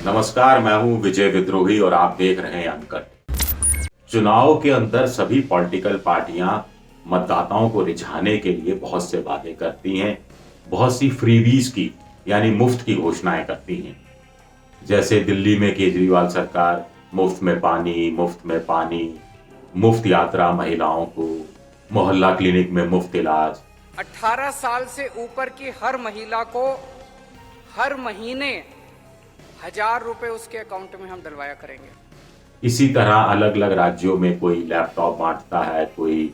नमस्कार, मैं हूं विजय विद्रोही और आप देख रहे हैं अनकट। चुनाव के अंदर सभी पॉलिटिकल पार्टियां मतदाताओं को रिझाने के लिए बहुत से वादे करती हैं, बहुत सी फ्रीबीज की यानी मुफ्त की घोषणाएं करती हैं। जैसे दिल्ली में केजरीवाल सरकार मुफ्त में पानी, मुफ्त यात्रा महिलाओं को, मोहल्ला क्लिनिक में मुफ्त इलाज। 18 साल से ऊपर की हर महिला को हर महीने 1,000 रुपए उसके अकाउंट में हम डलवाया करेंगे। इसी तरह अलग अलग राज्यों में कोई लैपटॉप बांटता है, कोई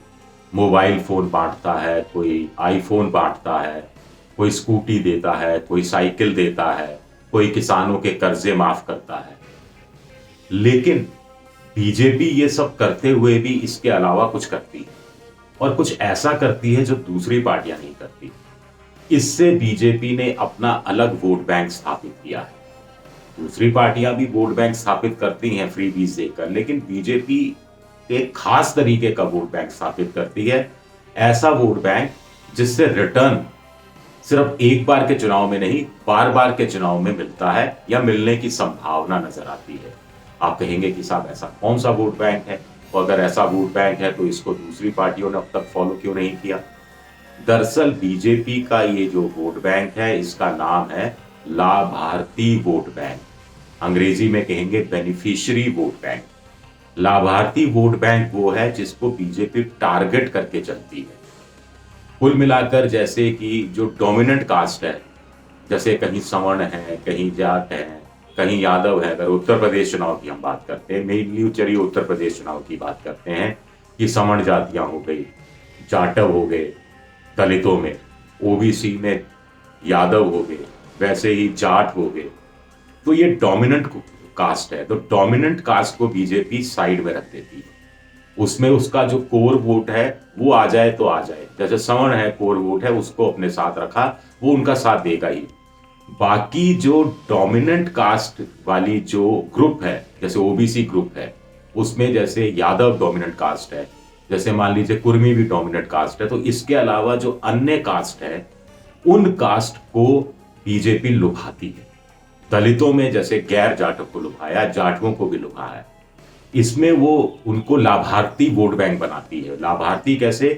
मोबाइल फोन बांटता है, कोई आईफोन बांटता है, कोई स्कूटी देता है, कोई साइकिल देता है, कोई किसानों के कर्जे माफ करता है। लेकिन बीजेपी ये सब करते हुए भी इसके अलावा कुछ करती है और कुछ ऐसा करती है जो दूसरी पार्टियां नहीं करती। इससे बीजेपी ने अपना अलग वोट बैंक स्थापित किया है। दूसरी पार्टियां भी वोट बैंक स्थापित करती हैं फ्रीबीज देकर, लेकिन बीजेपी एक खास तरीके का वोट बैंक स्थापित करती है। ऐसा वोट बैंक जिससे रिटर्न सिर्फ एक बार के चुनाव में नहीं, बार बार के चुनाव में मिलता है या मिलने की संभावना नजर आती है। आप कहेंगे कि साहब ऐसा कौन सा वोट बैंक है, और अगर ऐसा वोट बैंक है तो इसको दूसरी पार्टियों ने अब तक फॉलो क्यों नहीं किया। दरअसल बीजेपी का ये जो वोट बैंक है, इसका नाम है लाभार्थी वोट बैंक। अंग्रेजी में कहेंगे बेनिफिशियरी वोट बैंक। लाभार्थी वोट बैंक वो है जिसको बीजेपी टारगेट करके चलती है। कुल मिलाकर जैसे कि जो डोमिनेंट कास्ट है, जैसे कहीं सवर्ण है, कहीं जाट है, कहीं यादव है। अगर उत्तर प्रदेश चुनाव की हम बात करते हैं, मेनली चलिए उत्तर प्रदेश चुनाव की बात करते हैं कि सवर्ण जातियां हो गई, जाटव हो गए दलितों में, ओबीसी में यादव हो गए, वैसे ही जाट हो गए। तो ये डोमिनेंट कास्ट है, तो डोमिनेंट कास्ट को बीजेपी साइड में रख देती है। उसमें उसका जो कोर वोट है वो आ जाए तो आ जाए। जैसे सवर्ण है, कोर वोट है, उसको अपने साथ रखा, वो उनका साथ देगा ही। बाकी जो डोमिनेंट कास्ट वाली जो ग्रुप है, जैसे ओबीसी ग्रुप है, उसमें जैसे यादव डोमिनेंट कास्ट है, जैसे मान लीजिए कुर्मी भी डोमिनेंट कास्ट है, तो इसके अलावा जो अन्य कास्ट है उन कास्ट को बीजेपी लुभाती है। दलितों में जैसे गैर जाटों को लुभाया, जाटवों को भी लुभाया। इसमें वो उनको लाभार्थी वोट बैंक बनाती है। लाभार्थी कैसे?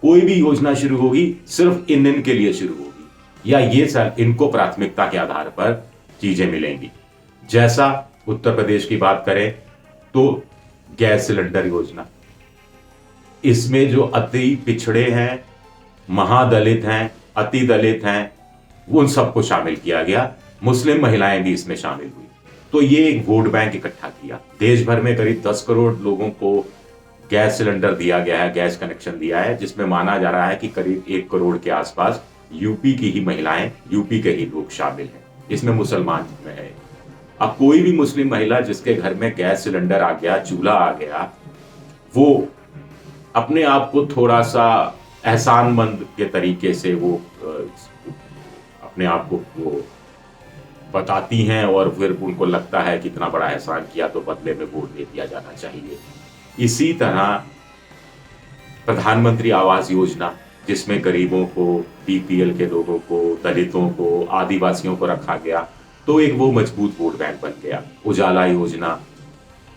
कोई भी योजना शुरू होगी सिर्फ इन के लिए शुरू होगी, या ये सर इनको प्राथमिकता के आधार पर चीजें मिलेंगी। जैसा उत्तर प्रदेश की बात करें तो गैस सिलेंडर योजना, इसमें जो अति पिछड़े हैं, महादलित हैं, अति दलित हैं, उन सबको शामिल किया गया। मुस्लिम महिलाएं भी इसमें शामिल हुई। तो ये एक वोट बैंक इकट्ठा किया। देश भर में करीब 10 करोड़ लोगों को गैस सिलेंडर दिया गया है, गैस कनेक्शन दिया है, जिसमें माना जा रहा है कि करीब 1 करोड़ के आसपास यूपी की ही महिलाएं, यूपी के ही लोग शामिल हैं। इसमें मुसलमान में है। अब कोई भी मुस्लिम महिला जिसके घर में गैस सिलेंडर आ गया, चूल्हा आ गया, वो अपने आप को थोड़ा सा एहसानमंद के तरीके से वो अपने आप को वो बताती हैं, और फिर उनको लगता है कि इतना बड़ा एहसान किया तो बदले में वोट दे दिया जाना चाहिए। इसी तरह प्रधानमंत्री आवास योजना, जिसमें गरीबों को, बीपीएल के लोगों को, दलितों को, आदिवासियों को रखा गया, तो एक वो मजबूत वोट बैंक बन गया। उजाला योजना।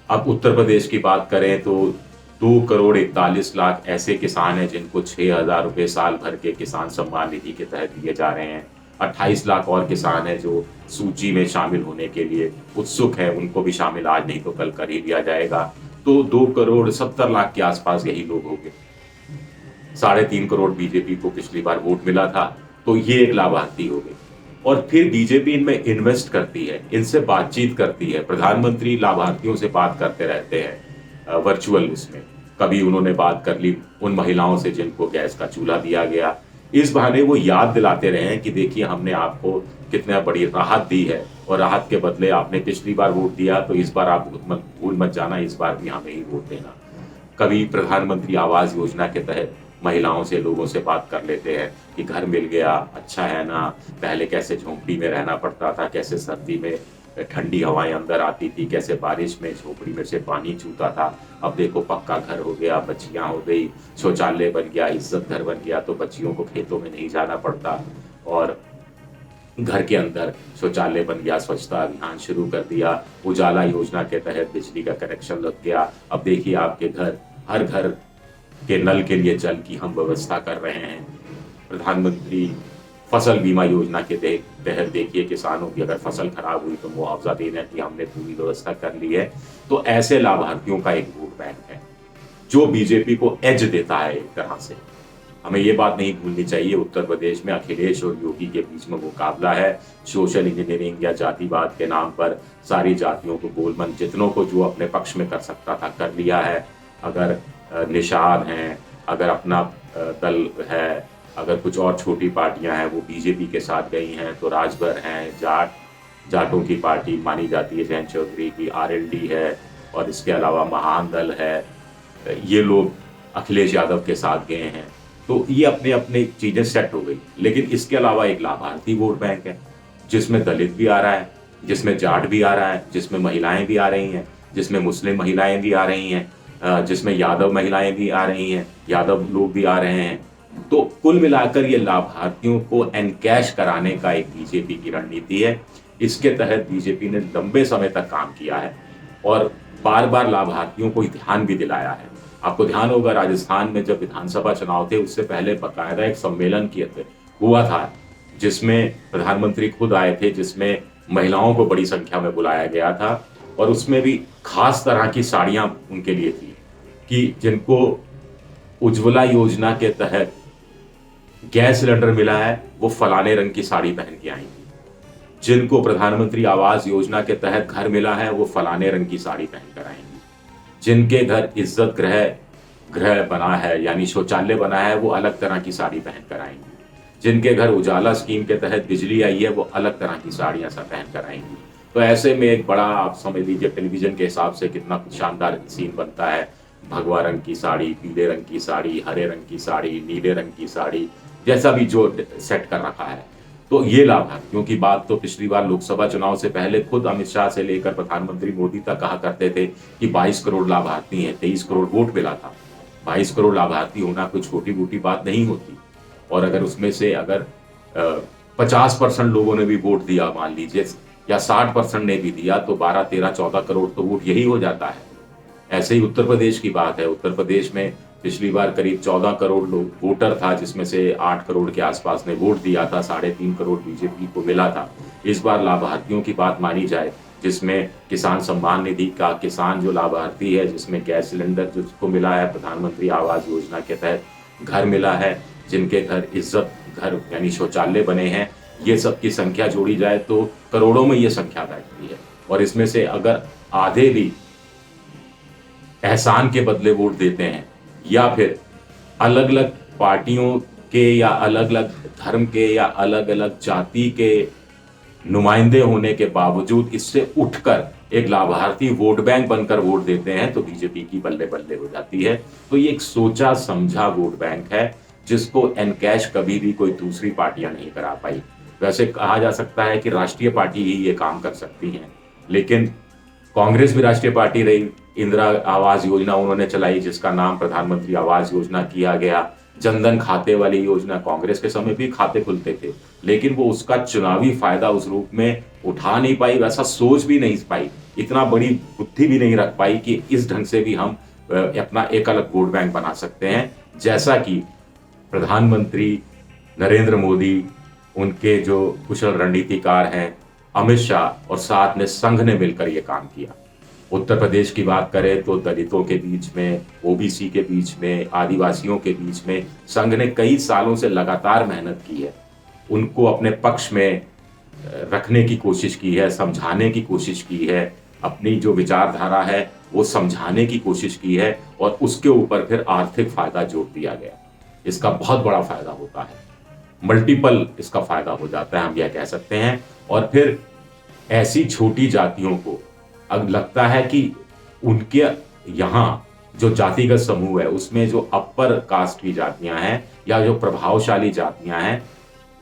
अब उत्तर प्रदेश की बात करें तो 2,41,00,000 ऐसे किसान हैं जिनको 6,000 रुपये साल भर के किसान सम्मान निधि के तहत दिए जा रहे हैं। 28 लाख और किसान हैं जो सूची में शामिल होने के लिए उत्सुक है, उनको भी शामिल आज नहीं तो कल कर ही दिया जाएगा। तो 2,70,00,000 के आसपास यही लोग हो गए। 3.5 करोड़ बीजेपी को पिछली बार वोट मिला था, तो ये एक लाभार्थी हो गए। और फिर बीजेपी इनमें इन्वेस्ट करती है, इनसे बातचीत करती है। प्रधानमंत्री लाभार्थियों से बात करते रहते हैं वर्चुअल उसमें। कभी उन्होंने बात कर ली उन महिलाओं से जिनको गैस का चूल्हा दिया गया। इस बहाने वो याद दिलाते रहे हैं कि देखिए हमने आपको कितना बड़ी राहत दी है, और राहत के बदले आपने पिछली बार वोट दिया, तो इस बार आप भूल मत जाना, इस बार भी हमें ही वोट देना। कभी प्रधानमंत्री आवास योजना के तहत महिलाओं से, लोगों से बात कर लेते हैं कि घर मिल गया, अच्छा है ना, पहले कैसे झोंपड़ी में रहना पड़ता था, कैसे सर्दी में ठंडी हवाएं अंदर आती थी, कैसे बारिश में झोपड़ी में से पानी चूता था, अब देखो पक्का घर हो गया, बच्चियां हो गई, शौचालय बन गया, इज्जत घर बन गया, तो बच्चियों को खेतों में नहीं जाना पड़ता। और घर के अंदर शौचालय बन गया, स्वच्छता अभियान शुरू कर दिया, उजाला योजना के तहत बिजली का कनेक्शन लग गया। अब देखिए आपके घर, हर घर के नल के लिए जल की हम व्यवस्था कर रहे हैं। प्रधानमंत्री फसल बीमा योजना के तहत देखिए किसानों की अगर फसल खराब हुई तो मुआवजा देने की हमने पूरी व्यवस्था कर ली है। तो ऐसे लाभार्थियों का एक वोट बैंक है जो बीजेपी को एज देता है एक तरह से। हमें ये बात नहीं भूलनी चाहिए, उत्तर प्रदेश में अखिलेश और योगी के बीच में मुकाबला है। सोशल इंजीनियरिंग या जातिवाद के नाम पर सारी जातियों को गोलमन जितनों को जो अपने पक्ष में कर सकता था कर लिया है। अगर निषाद हैं, अगर अपना दल है, अगर कुछ और छोटी पार्टियां हैं वो बीजेपी के साथ गई हैं, तो राजभर हैं, जाटों की पार्टी मानी जाती है जयंत चौधरी की, आरएलडी है, और इसके अलावा महान दल है, ये लोग अखिलेश यादव के साथ गए हैं। तो ये अपने अपने चीजें सेट हो गई। लेकिन इसके अलावा एक लाभार्थी वोट बैंक है जिसमें दलित भी आ रहा है, जिसमें जाट भी आ रहा है, जिसमें महिलाएं भी आ रही हैं, जिसमें मुस्लिम महिलाएं भी आ रही हैं, जिसमें यादव महिलाएं भी आ रही हैं, यादव लोग भी आ रहे हैं। तो कुल मिलाकर ये लाभार्थियों को एनकैश कराने का एक बीजेपी की रणनीति है। इसके तहत बीजेपी ने लंबे समय तक काम किया है और बार बार लाभार्थियों को ध्यान भी दिलाया है। आपको ध्यान होगा राजस्थान में जब विधानसभा चुनाव थे उससे पहले बकायदा एक सम्मेलन हुआ था जिसमें प्रधानमंत्री खुद आए थे, जिसमें महिलाओं को बड़ी संख्या में बुलाया गया था और उसमें भी खास तरह की साड़ियां उनके लिए थी कि जिनको उज्ज्वला योजना के तहत गैस सिलेंडर मिला है वो फलाने रंग की साड़ी पहन के आएंगी, जिनको प्रधानमंत्री आवास योजना के तहत घर मिला है वो फलाने रंग की साड़ी पहन कर आएंगी, जिनके घर इज्जत गृह बना है यानी शौचालय बना है वो अलग तरह की साड़ी पहन कर आएंगी, जिनके घर उजाला स्कीम के तहत बिजली आई है वो अलग तरह की साड़ियां सब पहन कर आएंगी। तो ऐसे में एक बड़ा, आप समझ लीजिए टेलीविजन के हिसाब से कितना शानदार सीन बनता है। भगवा रंग की साड़ी, पीले रंग की साड़ी, हरे रंग की साड़ी, नीले रंग की साड़ी, जैसा भी जो सेट कर रखा है। तो ये लाभार्थियों की बात तो पिछली बार लोकसभा चुनाव से पहले खुद अमित शाह से लेकर प्रधानमंत्री मोदी तक कहा करते थे कि 22 करोड़ लाभार्थी हैं, 23 करोड़ वोट मिला था। 22 करोड़ लाभार्थी होना कोई छोटी मोटी बात नहीं होती। और अगर उसमें से अगर 50% लोगों ने भी वोट दिया मान लीजिए, या 60% ने भी दिया, तो 12, 13, 14 करोड़ तो वोट यही हो जाता है। ऐसे ही उत्तर प्रदेश की बात है। उत्तर प्रदेश में पिछली बार करीब 14 करोड़ लोग वोटर था, जिसमें से 8 करोड़ के आसपास ने वोट दिया था, 3.5 करोड़ बीजेपी को मिला था। इस बार लाभार्थियों की बात मानी जाए, जिसमें किसान सम्मान निधि का किसान जो लाभार्थी है, जिसमें गैस सिलेंडर जिसको मिला है, प्रधानमंत्री आवास योजना के तहत घर मिला है, जिनके घर इज्जत घर यानी शौचालय बने हैं, ये सब की संख्या जोड़ी जाए तो करोड़ों में ये संख्या बैठती है। और इसमें से अगर आधे भी एहसान के बदले वोट देते हैं या फिर अलग अलग पार्टियों के या अलग अलग धर्म के या अलग अलग जाति के नुमाइंदे होने के बावजूद इससे उठकर एक लाभार्थी वोट बैंक बनकर वोट देते हैं तो बीजेपी की बल्ले बल्ले हो जाती है। तो ये एक सोचा समझा वोट बैंक है जिसको एनकैश कभी भी कोई दूसरी पार्टियां नहीं करा पाई। वैसे कहा जा सकता है कि राष्ट्रीय पार्टी ही ये काम कर सकती हैं, लेकिन कांग्रेस भी राष्ट्रीय पार्टी रही। इंदिरा आवास योजना उन्होंने चलाई जिसका नाम प्रधानमंत्री आवास योजना किया गया। जनधन खाते वाली योजना, कांग्रेस के समय भी खाते खुलते थे, लेकिन वो उसका चुनावी फायदा उस रूप में उठा नहीं पाई, वैसा सोच भी नहीं पाई, इतना बड़ी बुद्धि भी नहीं रख पाई कि इस ढंग से भी हम अपना एक अलग वोट बैंक बना सकते हैं, जैसा कि प्रधानमंत्री नरेंद्र मोदी, उनके जो कुशल रणनीतिकार हैं अमित शाह और साथ में संघ ने मिलकर ये काम किया। उत्तर प्रदेश की बात करें तो दलितों के बीच में, ओबीसी के बीच में, आदिवासियों के बीच में संघ ने कई सालों से लगातार मेहनत की है, उनको अपने पक्ष में रखने की कोशिश की है, समझाने की कोशिश की है, अपनी जो विचारधारा है वो समझाने की कोशिश की है और उसके ऊपर फिर आर्थिक फायदा जोड़ दिया गया। इसका बहुत बड़ा फायदा होता है, मल्टीपल इसका फायदा हो जाता है, हम यह कह सकते हैं। और फिर ऐसी छोटी जातियों को अब लगता है कि उनके यहाँ जो जातिगत समूह है उसमें जो अपर कास्ट की जातियां हैं या जो प्रभावशाली जातियां हैं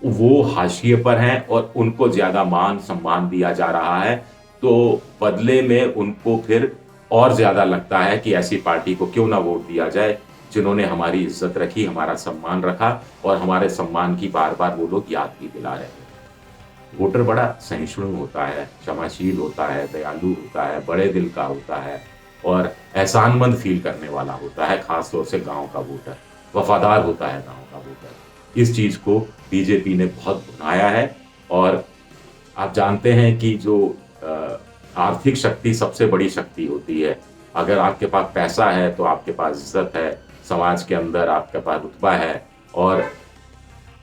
वो हाशिए पर हैं और उनको ज्यादा मान सम्मान दिया जा रहा है, तो बदले में उनको फिर और ज्यादा लगता है कि ऐसी पार्टी को क्यों ना वोट दिया जाए जिन्होंने हमारी इज्जत रखी, हमारा सम्मान रखा और हमारे सम्मान की बार बार वो लोग याद भी दिला रहे हैं। वोटर बड़ा सहिष्णु होता है, क्षमाशील होता है, दयालु होता है, बड़े दिल का होता है और एहसानमंद फील करने वाला होता है, खास तौर से गाँव का वोटर, वफादार होता है गाँव का वोटर। इस चीज़ को बीजेपी ने बहुत भुनाया है और आप जानते हैं कि जो आर्थिक शक्ति सबसे बड़ी शक्ति होती है। अगर आपके पास पैसा है तो आपके पास इज्जत है, समाज के अंदर आपके पास रुतबा है और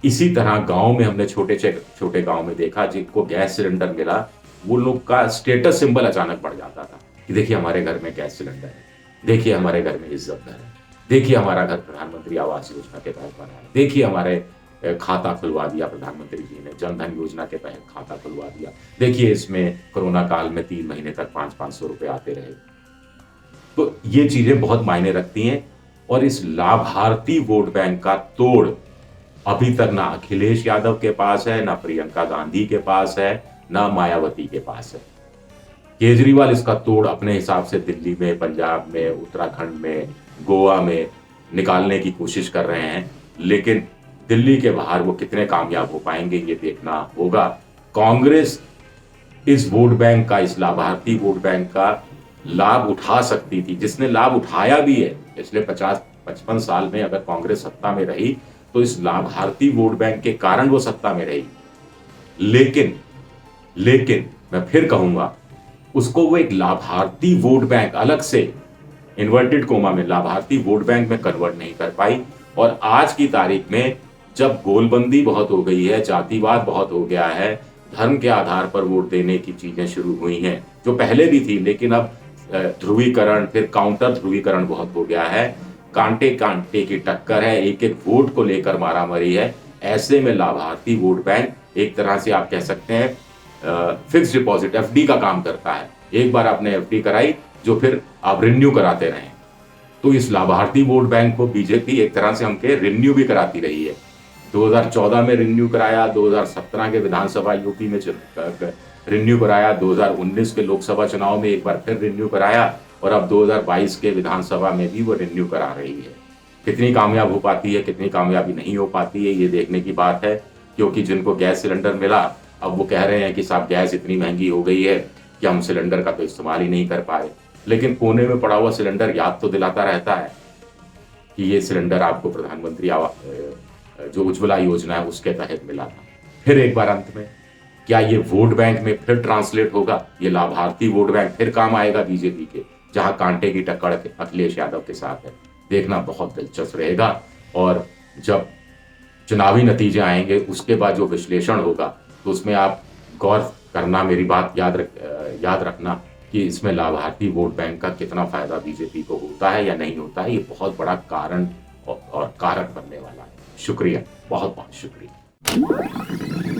इसी तरह गाँव में हमने छोटे गाँव में देखा जिनको गैस सिलेंडर मिला, वो लोग का स्टेटस सिंबल अचानक बढ़ जाता था कि देखिए हमारे घर में गैस सिलेंडर है, देखिए हमारे घर में इज्जत घर है, देखिए हमारा घर प्रधानमंत्री आवास योजना के तहत बना है, देखिए हमारे खाता खुलवा दिया प्रधानमंत्री जी ने, जन धन योजना के तहत खाता खुलवा दिया, देखिए इसमें कोरोना काल में 3 महीने तक 500-500 रुपए आते रहे। तो ये चीजें बहुत मायने रखती हैं और इस लाभार्थी वोट बैंक का तोड़ अभी तक ना अखिलेश यादव के पास है, ना प्रियंका गांधी के पास है, ना मायावती के पास है। केजरीवाल इसका तोड़ अपने हिसाब से दिल्ली में, पंजाब में, उत्तराखंड में, गोवा में निकालने की कोशिश कर रहे हैं, लेकिन दिल्ली के बाहर वो कितने कामयाब हो पाएंगे ये देखना होगा। कांग्रेस इस वोट बैंक का, इस लाभार्थी वोट बैंक का लाभ उठा सकती थी, जिसने लाभ उठाया भी है पिछले 50-55 साल में। अगर कांग्रेस सत्ता में रही तो इस लाभार्थी वोट बैंक के कारण वो सत्ता में रही, लेकिन मैं फिर कहूंगा उसको वो एक लाभार्थी वोट बैंक अलग से इन्वर्टेड कोमा में लाभार्थी वोट बैंक में कन्वर्ट नहीं कर पाई। और आज की तारीख में जब गोलबंदी बहुत हो गई है, जातिवाद बहुत हो गया है, धर्म के आधार पर वोट देने की चीजें शुरू हुई हैं, जो पहले भी थी, लेकिन अब ध्रुवीकरण फिर काउंटर ध्रुवीकरण बहुत हो गया है, कांटे कांटे की टक्कर है, एक एक वोट को लेकर मारामारी है। ऐसे में लाभार्थी वोट बैंक एक तरह से आप कह सकते हैं फिक्स डिपॉजिट एफडी का काम करता है। एक बार आपने एफडी कराई जो फिर आप रिन्यू कराते रहें। तो इस लाभार्थी वोट बैंक को बीजेपी एक तरह से हमके रिन्यू भी कराती रही है। 2014 में रिन्यू कराया, 2017 के विधानसभा यूपी में रिन्यू कराया, 2019 के लोकसभा चुनाव में एक बार फिर रिन्यू कराया और अब 2022 के विधानसभा में भी वो रिन्यू करा रही है। कितनी कामयाब हो पाती है, कितनी कामयाबी नहीं हो पाती है, ये देखने की बात है। क्योंकि जिनको गैस सिलेंडर मिला, अब वो कह रहे हैं कि साहब गैस इतनी महंगी हो गई है कि हम सिलेंडर का तो इस्तेमाल ही नहीं कर पा रहे। लेकिन कोने में पड़ा हुआ सिलेंडर याद तो दिलाता रहता है कि ये सिलेंडर आपको प्रधानमंत्री जो उज्ज्वला योजना है उसके तहत मिला था। फिर एक बार अंत में क्या ये वोट बैंक में फिर ट्रांसलेट होगा, ये लाभार्थी वोट बैंक फिर काम आएगा बीजेपी के, जहां कांटे की टक्कर अखिलेश यादव के साथ है। देखना बहुत दिलचस्प रहेगा और जब चुनावी नतीजे आएंगे उसके बाद जो विश्लेषण होगा तो उसमें आप गौर करना, मेरी बात याद रखना कि इसमें लाभार्थी वोट बैंक का कितना फायदा बीजेपी को होता है या नहीं होता है। ये बहुत बड़ा कारण और कारक बनने वाला है। शुक्रिया, बहुत बहुत शुक्रिया।